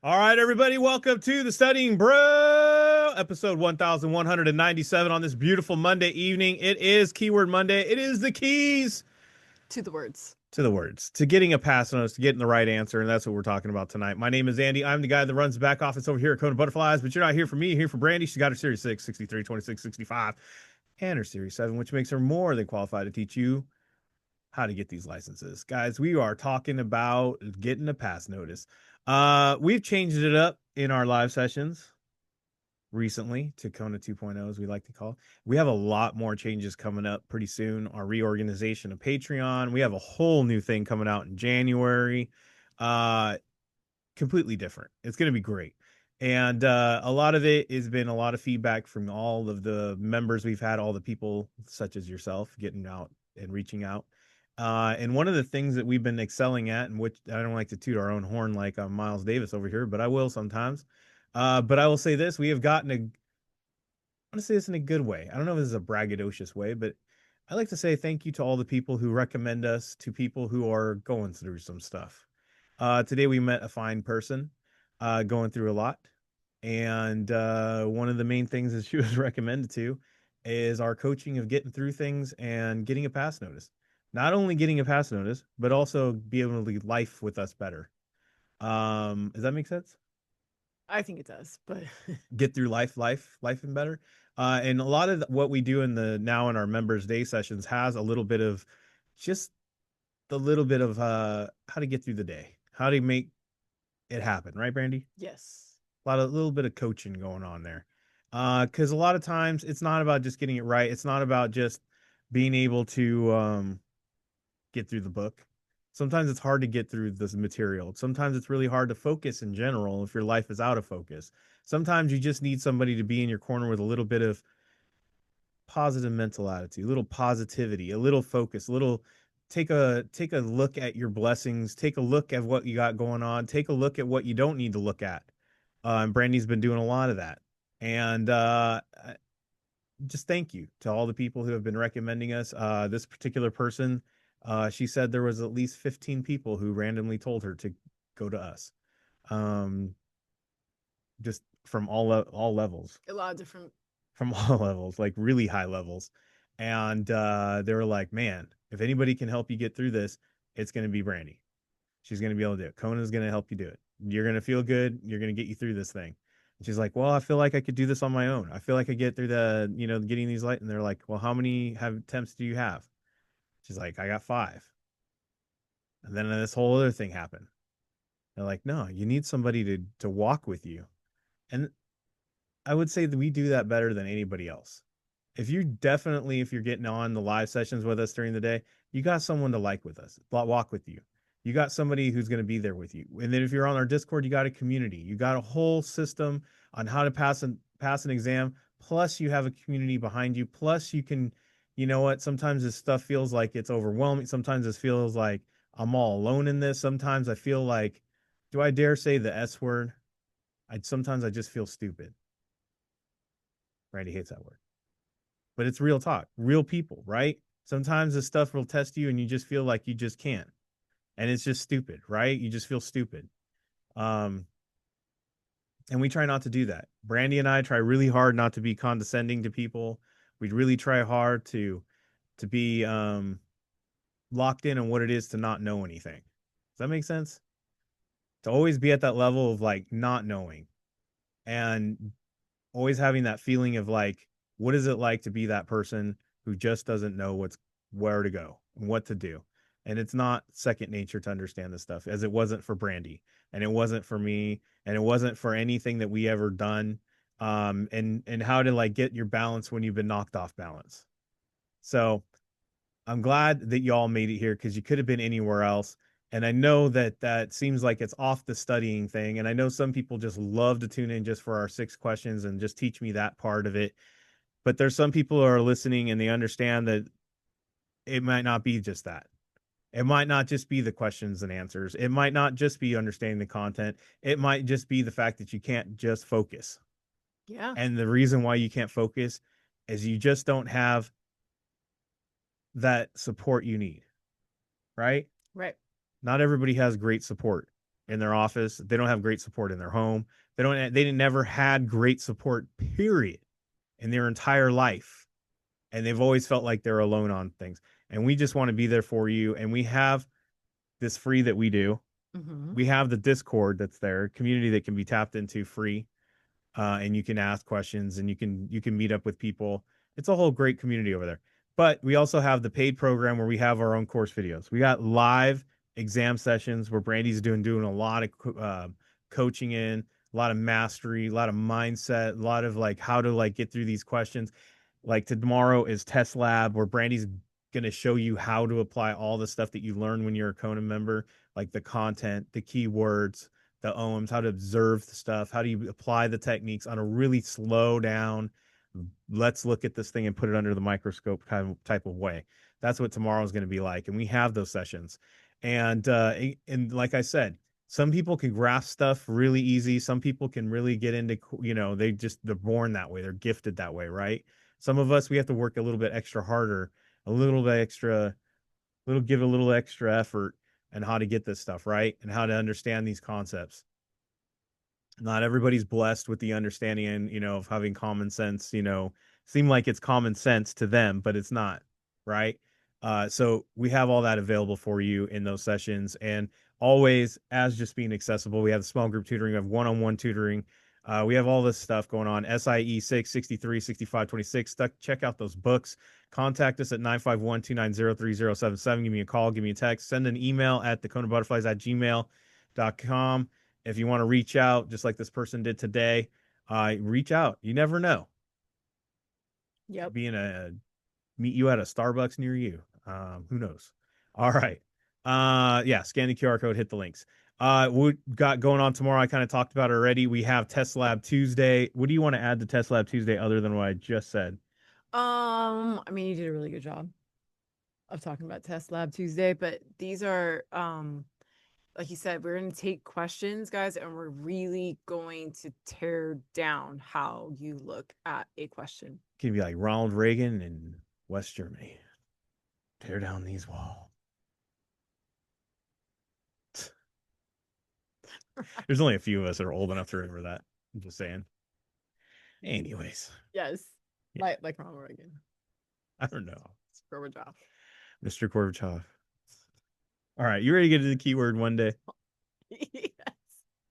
All right, everybody, welcome to the Studying Bro, episode 1197 on this beautiful Monday evening. It is Keyword Monday. It is the keys To the words. to the words, to getting a pass notice, to getting the right answer, and that's what we're talking about tonight. My name is Andy. I'm the guy that runs the back office over here at KonaButterflyz, but you're not here for me. You're here for Brandy. She's got her Series 6, 63, 26, 65, and her Series 7, which makes her more than qualified to teach you how to get these licenses. Guys, we are talking about getting a pass notice. We've changed it up in our live sessions recently to Kona 2.0, as we like to call it. We have a lot more changes coming up pretty soon. Our reorganization of Patreon. We have a whole new thing coming out in January. Uh, Completely different. It's going to be great. And a lot of it has been a lot of feedback from all of the members we've had, all the people such as yourself getting out and reaching out. And one of the things that we've been excelling at, and which I don't like to toot our own horn like I'm Miles Davis over here, but I will sometimes. But I will say this: we have gotten a. I want to say this in a good way. I don't know if this is a braggadocious way, but I like to say thank you to all the people who recommend us to people who are going through some stuff. Today we met a fine person going through a lot. And one of the main things that she was recommended to is our coaching of getting through things and getting a pass notice. Not only getting a pass notice, but also be able to lead life with us better. Does that make sense? I think it does, but Get through life and better. And a lot of what we do in the now in our members day sessions has a little bit of just the little bit of how to get through the day, how to make it happen, right, Brandy? yes. Little bit of coaching going on there. Because a lot of times it's not about just getting it right. It's not about just being able to get through the book. Sometimes it's hard to get through this material. Sometimes it's really hard to focus in general if your life is out of focus. Sometimes you just need somebody to be in your corner with a little bit of positive mental attitude, a little positivity, a little focus, a little take a look at your blessings, take a look at what you got going on, take a look at what you don't need to look at. And Brandy's been doing a lot of that. And just thank you to all the people who have been recommending us. This particular person, she said there was at least 15 people who randomly told her to go to us. Um, just from all levels, A lot of different. from all levels, like really high levels. And they were like, man, if anybody can help you get through this, it's going to be Brandy. She's going to be able to do it. Kona's going to help you do it. You're going to feel good. You're going to get you through this thing. And she's like, well, I feel like I could do this on my own. I feel like I get through getting these light. And they're like, well, how many attempts do you have? She's like, I got 5. And then this whole other thing happened. They're like, no, you need somebody to walk with you. And I would say that we do that better than anybody else. If you're getting on the live sessions with us during the day, you got someone to like with us, walk with you. You got somebody who's going to be there with you. And then if you're on our Discord, you got a community. You got a whole system on how to pass an exam. Plus, you have a community behind you. Plus, you can, you know what? Sometimes this stuff feels like it's overwhelming. Sometimes it feels like I'm all alone in this. Sometimes I feel like, do I dare say the S word? Sometimes I just feel stupid. Randy hates that word, but it's real talk, real people, right? Sometimes this stuff will test you and you just feel like you just can't. And it's just stupid, right? You just feel stupid. Um, and we try not to do that. Brandy and I try really hard not to be condescending to people. We really try hard to be locked in on what it is to not know anything. Does that make sense? To always be at that level of like not knowing and always having that feeling of like, what is it like to be that person who just doesn't know where to go and what to do? And it's not second nature to understand this stuff, as it wasn't for Brandy, and it wasn't for me, and it wasn't for anything that we ever done. And how to like get your balance when you've been knocked off balance. So I'm glad that y'all made it here because you could have been anywhere else. And I know that that seems like it's off the studying thing. And I know some people just love to tune in just for our 6 questions and just teach me that part of it. But there's some people who are listening and they understand that it might not be just that. It might not just be the questions and answers. It might not just be understanding the content. It might just be the fact that you can't just focus. Yeah. And the reason why you can't focus is you just don't have that support you need, right? Right. Not everybody has great support. in their office. They don't have great support in their home. They never had great support, period, in their entire life. And they've always felt like they're alone on things. And we just want to be there for you. And we have this free that we do. Mm-hmm. We have the Discord that's there, community that can be tapped into free, and you can ask questions and you can meet up with people. It's a whole great community over there. But we also have the paid program where we have our own course videos. We got live exam sessions where Brandy's doing a lot of coaching in, a lot of mastery, a lot of mindset, a lot of like how to like get through these questions. Like tomorrow is test lab where Brandy's going to show you how to apply all the stuff that you learn when you're a Kona member, like the content, the keywords, the OMs, how to observe the stuff, how do you apply the techniques on a really slow down, let's look at this thing and put it under the microscope kind of type of way. That's what tomorrow is going to be like. And we have those sessions. And like I said, some people can grasp stuff really easy. Some people can really get into, they're born that way. They're gifted that way, right? Some of us, we have to work a little bit extra harder, a little bit extra, give a little extra effort and how to get this stuff right and how to understand these concepts. Not everybody's blessed with the understanding and of having common sense, seem like it's common sense to them, but it's not, right? So we have all that available for you in those sessions, and always as just being accessible. We have the small group tutoring, we have one-on-one tutoring. We have all this stuff going on. SIE 6 63 65 26. Check out those books. Contact us at 951-290-3077. Give me a call, give me a text, send an email at the KonaButterflyz at gmail.com. If you want to reach out, just like this person did today, reach out. You never know. Yep. Meet you at a Starbucks near you. Who knows? All right. Yeah, scan the QR code, hit the links. What got going on tomorrow? I kind of talked about it already. We have Test Lab Tuesday. What do you want to add to Test Lab Tuesday other than what I just said? I mean, you did a really good job of talking about Test Lab Tuesday, but these are like you said, we're going to take questions, guys, and we're really going to tear down how you look at a question. Can be like Ronald Reagan in West Germany. Tear down these walls. There's only a few of us that are old enough to remember that. I'm just saying. Anyways. Yes. Yeah. Like Ronald Reagan. I don't know. Gorbachev. Mr. Gorbachev. All right, you ready to get to the keyword one day? Yes.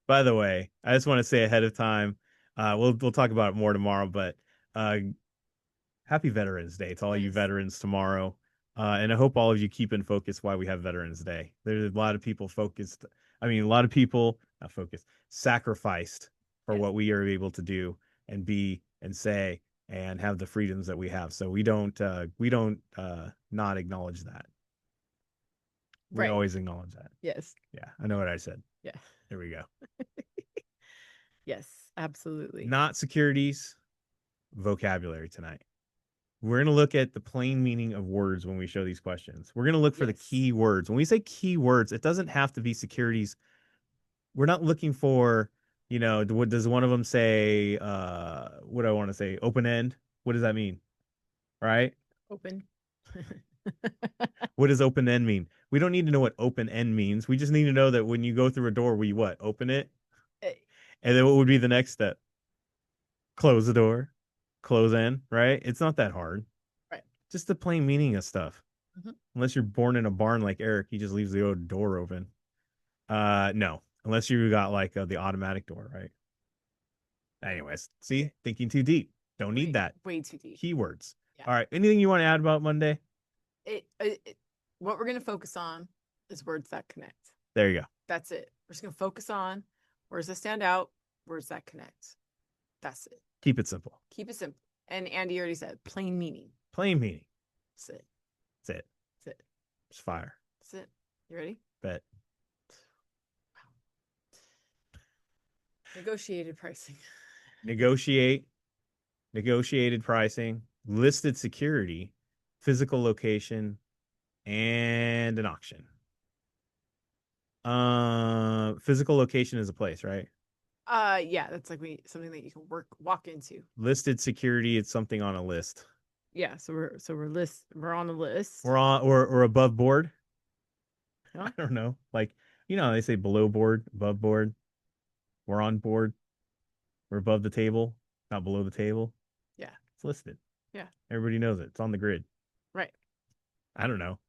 By the way, I just want to say ahead of time, we'll talk about it more tomorrow, but happy Veterans Day to all you Yes. veterans tomorrow. And I hope all of you keep in focus why we have Veterans Day. There's a lot of people focused. I mean, a lot of people not focused, sacrificed for Yes. what we are able to do and be and say and have the freedoms that we have. So we don't not acknowledge that. We Right. always acknowledge that. Yes. Yeah, I know what I said. Yeah. There we go. Yes, absolutely. Not securities, vocabulary tonight. We're going to look at the plain meaning of words when we show these questions. We're going to look for the Yes. key words. When we say key words, it doesn't have to be securities. We're not looking for, what does one of them say? What do I want to say? Open end. What does that mean? Right? Open. What does open end mean? We don't need to know what open end means. We just need to know that when you go through a door, we what? Open it. And then what would be the next step? Close the door, close in, right? It's not that hard. Right. Just the plain meaning of stuff. Mhm. Unless you're born in a barn like Eric, he just leaves the door open. No, unless you got like the automatic door, right? Anyways, see, thinking too deep. Don't need that. Way too deep. Keywords. Yeah. All right. Anything you want to add about Monday? What we're going to focus on is words that connect. There you go. That's it. We're just going to focus on words that stand out, words that connect. That's it. Keep it simple. Keep it simple. And Andy already said plain meaning. Plain meaning. That's it. That's it. That's it. It's fire. That's it. You ready? Bet. Negotiated pricing. Negotiated pricing, listed security, physical location, and an auction. Physical location is a place, right? Yeah, that's like something that you can walk into. Listed security, it's something on a list. Yeah, so we're on a list. We're above board. Huh? I don't know. Like You know, they say below board, above board. We're on board. We're above the table, not below the table. Yeah. It's listed. Yeah. Everybody knows it. It's on the grid. Right. I don't know.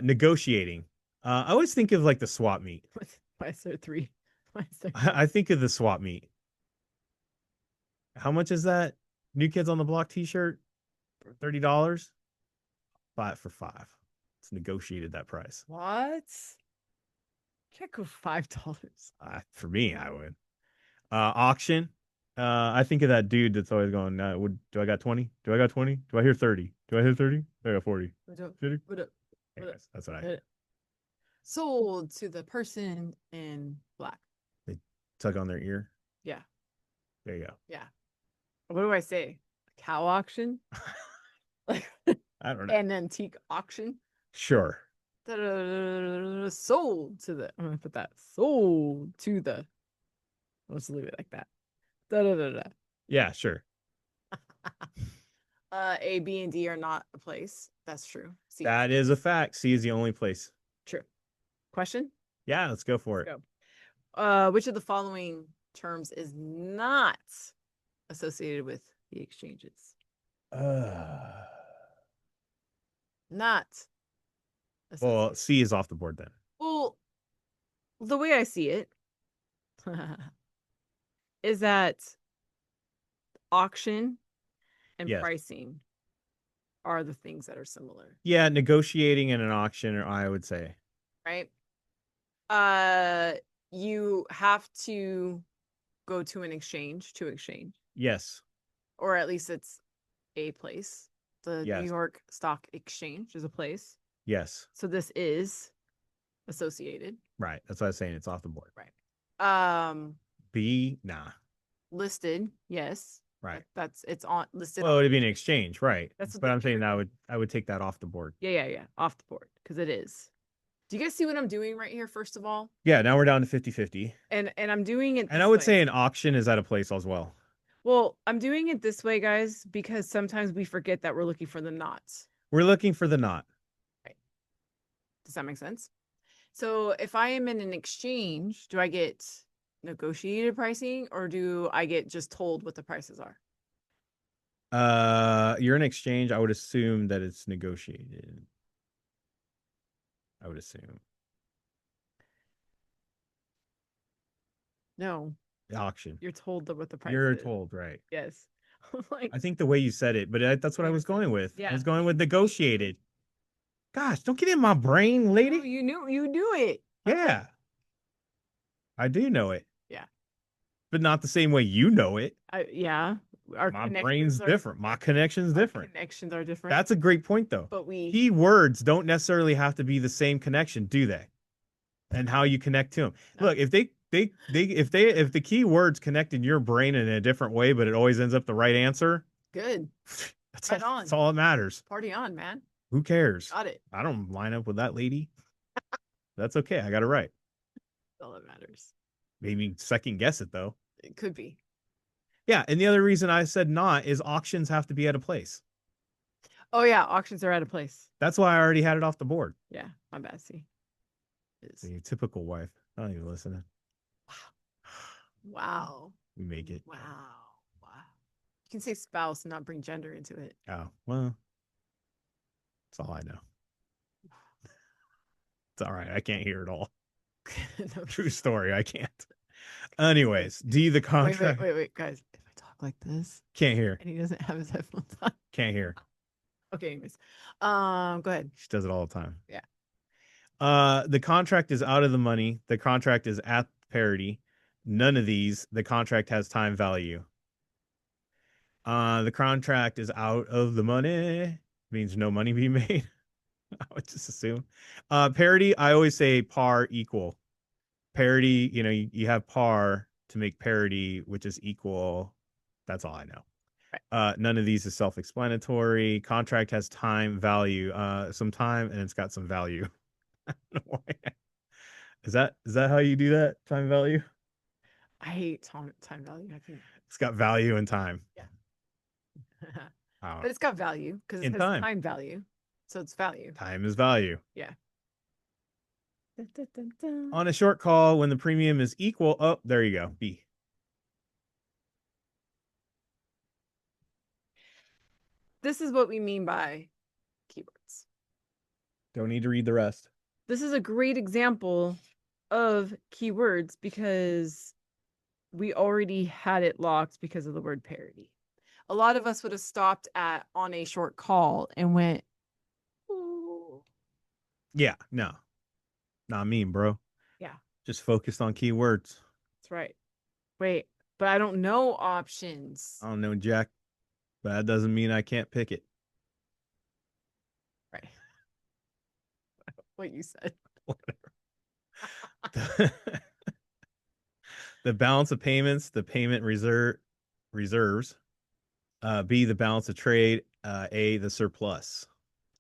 Negotiating. I always think of like the swap meet. Why is there three? Why is there I think of the swap meet. How much is that? New Kids on the Block T-shirt, $30. Buy it for 5. It's negotiated that price. what? Can't go $5. For me, I would. Auction. I think of that dude that's always going, do I got 20? Do I got 20? Do I hear 30? Do I hear 30? I got 40. What up? 50? What up? What up? Anyways, that's what I Hit it. Sold to the person in black. they tug on their ear. Yeah. There you go. Yeah. What do I say? A cow auction? Like I don't know. an antique auction? Sure. Sold to the. I'm gonna put that. Sold to the. Let's leave it like that. Da, da, da, da. Yeah, sure. A, B, and D are not a place. That's true. C. That is a fact. C is the only place. True. Question? Yeah, let's go for it. Let's go. Which of the following terms is not associated with the exchanges? Not Well, associated. C is off the board then. Well, the way I see it is that auction and Yes. pricing are the things that are similar, Yeah, negotiating in an auction, or I would say. right? You have to go to an exchange to exchange, Yes. or at least it's a place. The New Yes. York Stock Exchange is a place. Yes. So this is associated. Right. That's what I was saying. It's off the board. Right. B, nah. Listed, yes. Right. That's it's on listed. Well, on, it'd be an exchange, right? That's what But the I'm saying air- I would take that off the board. yeah, off the board because it is. Do you guys see what I'm doing right here? First of all, Yeah, now we're down to 50-50. and I'm doing it. And This I would way. say an auction is at a place as well. Well, I'm doing it this way, guys, because sometimes we forget that we're looking for the knots. We're looking for the knot. Right. Does that make sense? So if I am in an exchange, do I get negotiated pricing or do I get just told what the prices are? You're in exchange. I would assume that it's negotiated. I would assume. No, Auction. you're told what the price You're is. told, right? Yes. Like, I think the way you said it, but that's what I was going with. I yeah. was going with negotiated. Gosh, don't get in my brain, lady. No, you knew it. Yeah. I do know it. Yeah. But not the same way you know it. Yeah. Our My connections brain's are different. My connection's different. Connections are different. That's a great point, though. But Key words don't necessarily have to be the same connection, do they? And how you connect to them. No. Look, if if the key words connect in your brain in a different way, but it always ends up the right answer, Good. that's all that matters. Party on, man. Who cares? Got it. I don't line up with that lady. That's okay. I got it right. That's all that matters. Maybe second guess it though. It could be. Yeah, and the other reason I said not is auctions have to be at a place. Oh yeah, auctions are at a place. That's why I already had it off the board. Yeah, my bad. See, Your typical wife. I don't even listen. Wow. We make it. Wow. Wow. You can say spouse and not bring gender into it. Oh, well. That's all I know. It's all right. I can't hear it all. No, True story. I can't. Anyways, D the contract. wait, guys. If I talk like this Can't hear. and he doesn't have his headphones on. Can't hear. Okay, anyways. Go ahead. She does it all the time. Yeah. The contract is out of the money. The contract is at parity. None of these. The contract has time value. The contract is out of the money. Means no money being made. I would just assume. Parity, I always say par equal. Parity, you have par to make parity, which is equal. That's all I know. Right. None of these is self-explanatory. Contract has time value, some time, and it's got some value. I don't know why. Is that how you do that? Time value? I hate time value. I think It's got value and time. Yeah. Oh, But it's got value because it In has time. time value. So it's value. time is value. Yeah. Dun, dun, dun, dun. On a short call, when the premium is equal, oh, there you go. B. This is what we mean by keywords. Don't need to read the rest. This is a great example of keywords because we already had it locked because of the word parody. A lot of us would have stopped at on a short call and went, ooh. Yeah, no, not me, bro. Yeah, Just focused on keywords. that's right. Wait, but I don't know options. I don't know, Jack, but that doesn't mean I can't pick it. Right. What you said. The balance of payments, the payment reserves. B, the balance of trade. A, the surplus.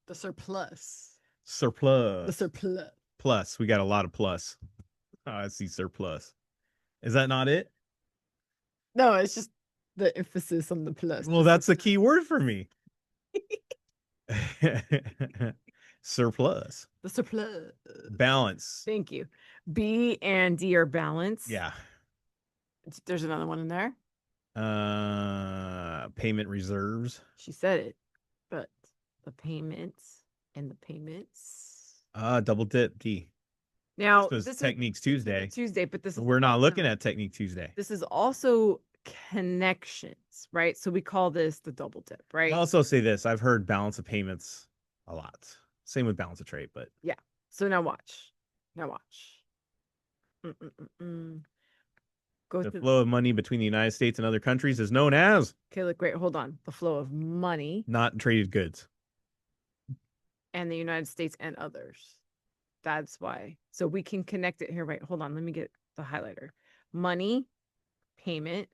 The surplus. The Surplus. surplus. Plus. We got a lot of plus. Oh, I see surplus. Is that not it? No, it's just the emphasis on the plus. Well, The that's the surplus. key word for me. Surplus. The surplus. Balance. Thank you. B and D are balance. Yeah. There's another one in there. Payment reserves. She said it, but the payments and the payments. Double dip D. Now, This this is Techniques Tuesday. Tuesday, but this is We're not also, looking at Technique Tuesday. this is also connections, right? So we call this the double dip, right? I'll also say this. I've heard balance of payments a lot. Same with balance of trade, but Yeah. So now watch. Now watch. Mm-mm-mm-mm. Go the to flow of money between the United States and other countries is known as okay, look, wait, hold on. The flow of money not traded goods. and the United States and others. That's why. So we can connect it here. Right. Hold on. Let me get the highlighter. Money, payment,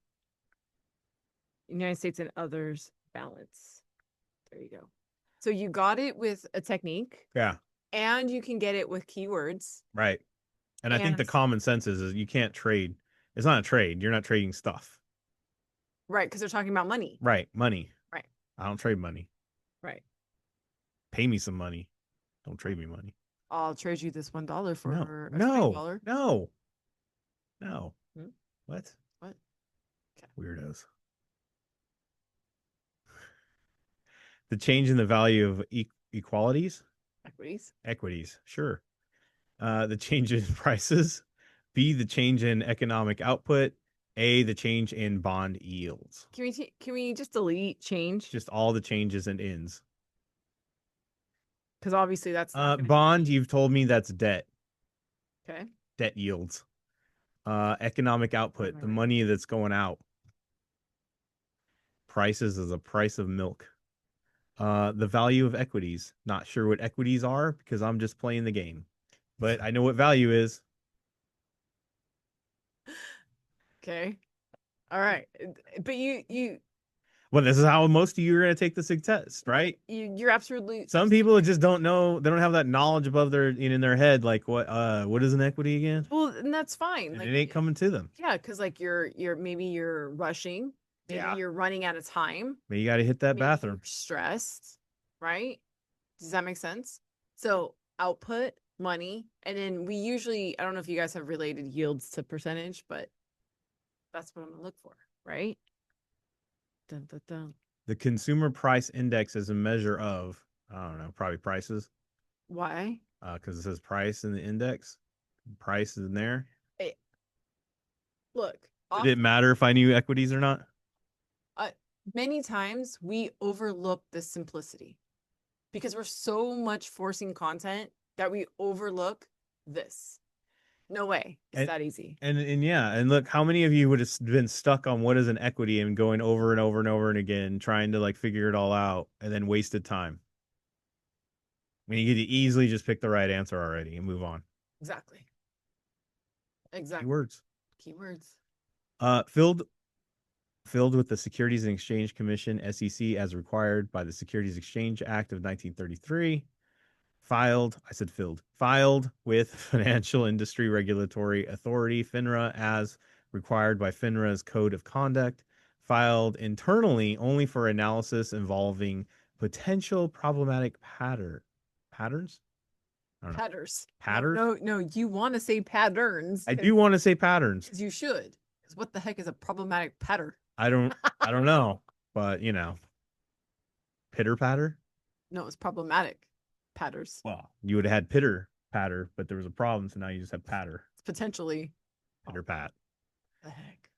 United States and others, balance. There you go. So you got it with a technique Yeah, and you can get it with keywords. right. And I think the And common sense is you can't trade. It's not a trade. You're not trading stuff. right, because they're talking about money. Right. Money. Right. I don't trade money. Right. Pay me some money. Don't trade me money. I'll trade you this $1 for No. a No. $20. No. No. Hmm? What? What? Okay. Weirdos. The change in the value of equalities, Equities. equities. Sure. The change in prices. B, the change in economic output. A, the change in bond yields. Can we just delete change? Just all the changes and ins. Because obviously that's not gonna Bond, you've told me that's debt. okay. Debt yields. Economic output, the Right. money that's going out. Prices is a price of milk. The value of equities. Not sure what equities are because I'm just playing the game. But I know what value is. Okay. All right. But Well, this is how most of you are going to take the SIG test, right? you're absolutely Some people just don't know. They don't have that knowledge above their in their head. Like what is an equity again? well, and that's fine. And Like it ain't coming to them. yeah, because like you're maybe you're rushing, maybe Yeah. you're running out of time, But you got to hit that maybe you're bathroom. stressed, right? Does that make sense? So output, money, and then we usually I don't know if you guys have related yields to percentage, but that's what I'm gonna look for, right? Dun, dun, dun. The consumer price index is a measure of I don't know, probably prices. Why? Because it says price in the index. Price is in there. It, look, Did it matter if I knew equities or not? uh, many times we overlook the simplicity because we're so much forcing content that we overlook this. No way. It's that easy. And yeah, and look, how many of you would have been stuck on what is an equity and going over and over and over and again, trying to like figure it all out and then wasted time? I mean, you could easily just pick the right answer already and move on. Exactly. Exactly. Keywords. Keywords. Filled with the Securities and Exchange Commission, SEC, as required by the Securities Exchange Act of 1933. Filed with Financial Industry Regulatory Authority, FINRA, as required by FINRA's Code of Conduct. Filed internally only for analysis involving potential problematic patterns. I don't know. Patters. No, Patters? no, no. You want to say patterns I do want to say patterns. because you should. Because what the heck is a problematic pattern? I don't know, but pitter patter. No, it's problematic. Patters. Well, you would have had pitter patter, but there was a problem, so now you just have patter. It's potentially. Oh, Pitter pat. the heck.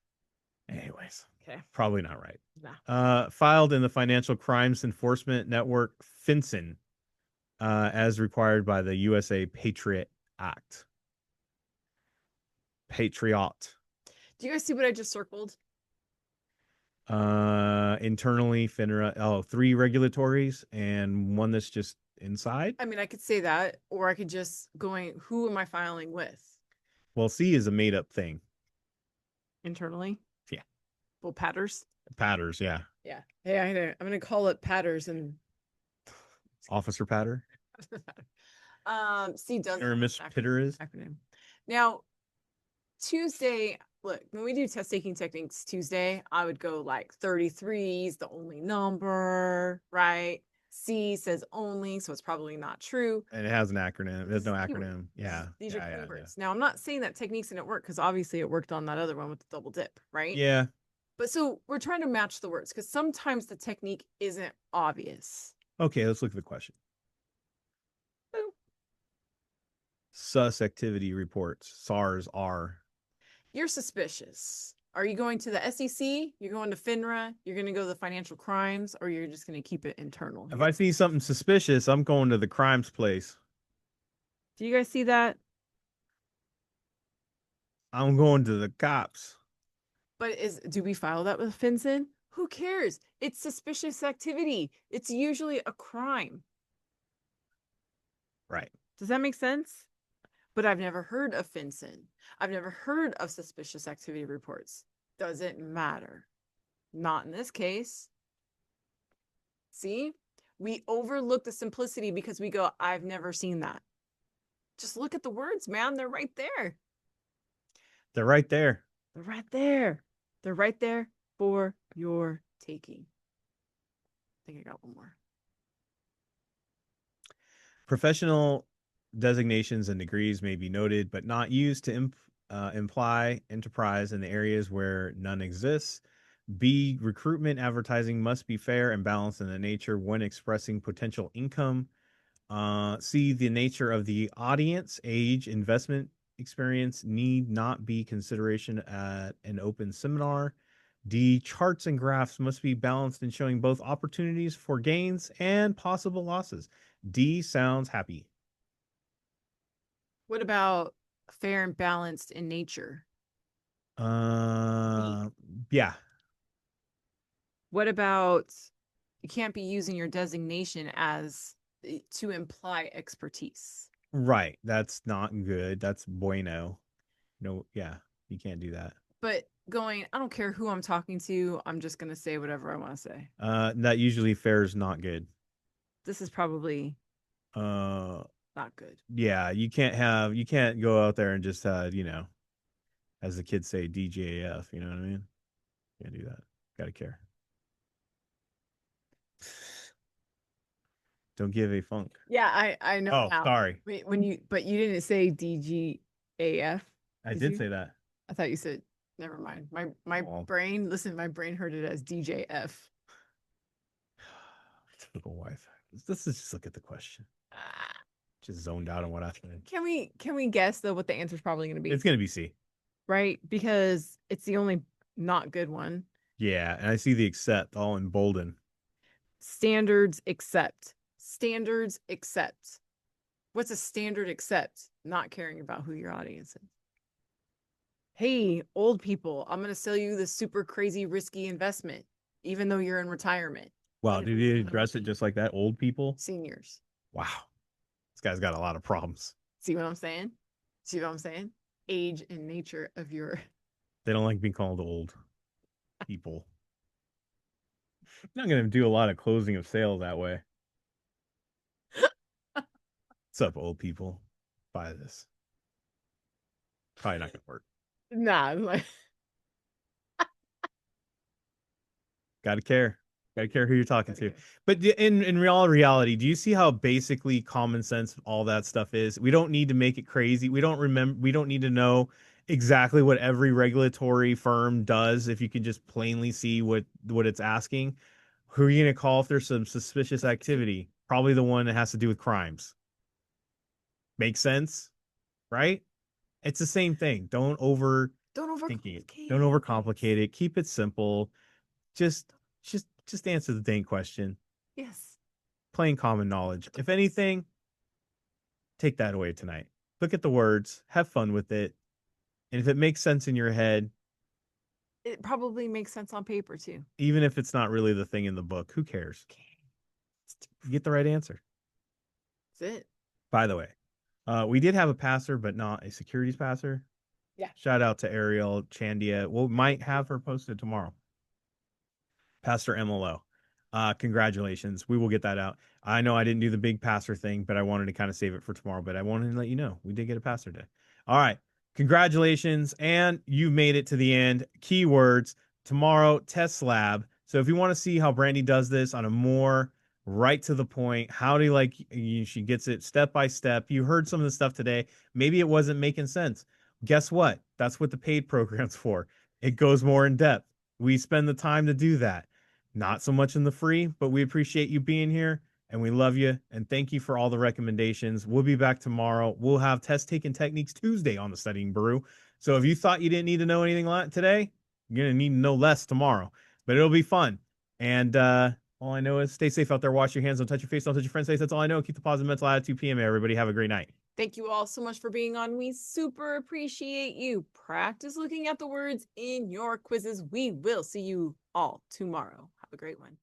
Anyways, Okay. probably not right. Nah. Filed in the Financial Crimes Enforcement Network, FinCEN, as required by the USA Patriot Act. Patriot. Do you guys see what I just circled? Internally, FINRA. Oh, three regulatories and one that's just inside. I mean, I could say that, or I could just going, who am I filing with Well, C is a made up thing. internally? Yeah. Well, Patters. Patters, yeah. Yeah. Hey, I'm gonna call it Patters and Officer Patter. C does Or have Miss an Pitter is. acronym. Now, Tuesday, look, when we do test taking techniques Tuesday, I would go like 33 is the only number, right? C says only, so it's probably not true. And it has an acronym. There's no Keyword. acronym. Yeah. These yeah, are yeah, keywords. Now, I'm not saying that techniques didn't work because obviously it worked on that other one with the double dip, right? yeah. But so we're trying to match the words because sometimes the technique isn't obvious. Okay, let's look at the question. Boom. Sus activity reports. SARS R. You're suspicious. Are you going to the SEC? You're going to FINRA? You're going to go to the financial crimes, or you're just going to keep it internal? If I see something suspicious, I'm going to the crimes place. Do you guys see that? I'm going to the cops. But do we file that with FinCEN? Who cares? It's suspicious activity. It's usually a crime. Right. Does that make sense? But I've never heard of FinCEN. I've never heard of suspicious activity reports. Doesn't matter. Not in this case. See? We overlook the simplicity because we go, I've never seen that. Just look at the words, man. They're right there. They're right there. They're right there. They're right there for your taking. I think I got one more. Professional designations and degrees may be noted, but not used to imply enterprise in the areas where none exists. B, recruitment advertising must be fair and balanced in the nature when expressing potential income. C, the nature of the audience, age, investment experience need not be consideration at an open seminar. D, charts and graphs must be balanced in showing both opportunities for gains and possible losses. D sounds happy. What about fair and balanced in nature? Uh, yeah, What about you can't be using your designation as to imply expertise? right. That's not good. That's bueno. No, yeah, you can't do that. But going, I don't care who I'm talking to, I'm just going to say whatever I want to say. That usually fares not good. This is probably Uh, not good. yeah, you can't go out there and just as the kids say, DJF. You know what I mean? Can't do that. Gotta care. Don't give a funk. Yeah, I know Oh, now. sorry. Wait, but you didn't say DGAF. I Did did you? say that. I thought you said never mind. My Oh. brain, listen, my brain heard it as DJF. Typical wife. Let's just look at the question. Ah. Just zoned out on what I think. Can we guess though what the answer is probably going to be? It's gonna be C. Right? Because it's the only not good one. Yeah, and I see the accept all emboldened. Standards accept. Standards accept. What's a standard accept? Not caring about who your audience is. Hey, old people, I'm going to sell you this super crazy risky investment, even though you're in retirement. Wow, did he address it just like that? Old people? Seniors. Wow. This guy's got a lot of problems. See what I'm saying? See what I'm saying? Age and nature of your. They don't like being called old people. I'm not going to do a lot of closing of sales that way. What's up, old people? Buy this. Probably not going to work. Nah, like, Got to care. Gotta care who you're talking Gotta to. care. But in real reality, do you see how basically common sense all that stuff is? We don't need to make it crazy. We don't need to know exactly what every regulatory firm does if you can just plainly see what it's asking. Who are you gonna call if there's some suspicious activity? Probably the one that has to do with crimes. Make sense, right? It's the same thing. Don't overthink Don't it. Don't overcomplicate things. overcomplicate it. Keep it simple. Just just answer the dang question. Yes. Plain common Look knowledge. at the If words. anything, take that away tonight. Look at the words, have fun with it, and if it makes sense in your head, It probably makes sense on paper too. even if it's not really the thing in the book, who cares? Okay. You get the right answer. That's it. By the way, we did have a passer, but not a securities passer. Yeah. Shout out to Ariel Chandia. We might have her posted tomorrow. Pastor MLO. Congratulations. We will get that out. I know I didn't do the big passer thing, but I wanted to kind of save it for tomorrow. But I wanted to let you know we did get a passer day. All right. Congratulations. And you made it to the end. Keywords tomorrow, test lab. So if you want to see how Brandy does this on a more right to the point, how do you like she gets it step by step. You heard some of the stuff today. Maybe it wasn't making sense. Guess what? That's what the paid program's for. It goes more in depth. We spend the time to do that. Not so much in the free, but we appreciate you being here and we love you. And thank you for all the recommendations. We'll be back tomorrow. We'll have test taking techniques Tuesday on the Studying Brew. So if you thought you didn't need to know anything today, you're going to need to know less tomorrow, but it'll be fun. And all I know is stay safe out there. Wash your hands. Don't touch your face. Don't touch your friend's face. That's all I know. Keep the positive mental attitude. PM. Everybody have a great night. Thank you all so much for being on. We super appreciate you. Practice looking at the words in your quizzes. We will see you all tomorrow. Have a great one.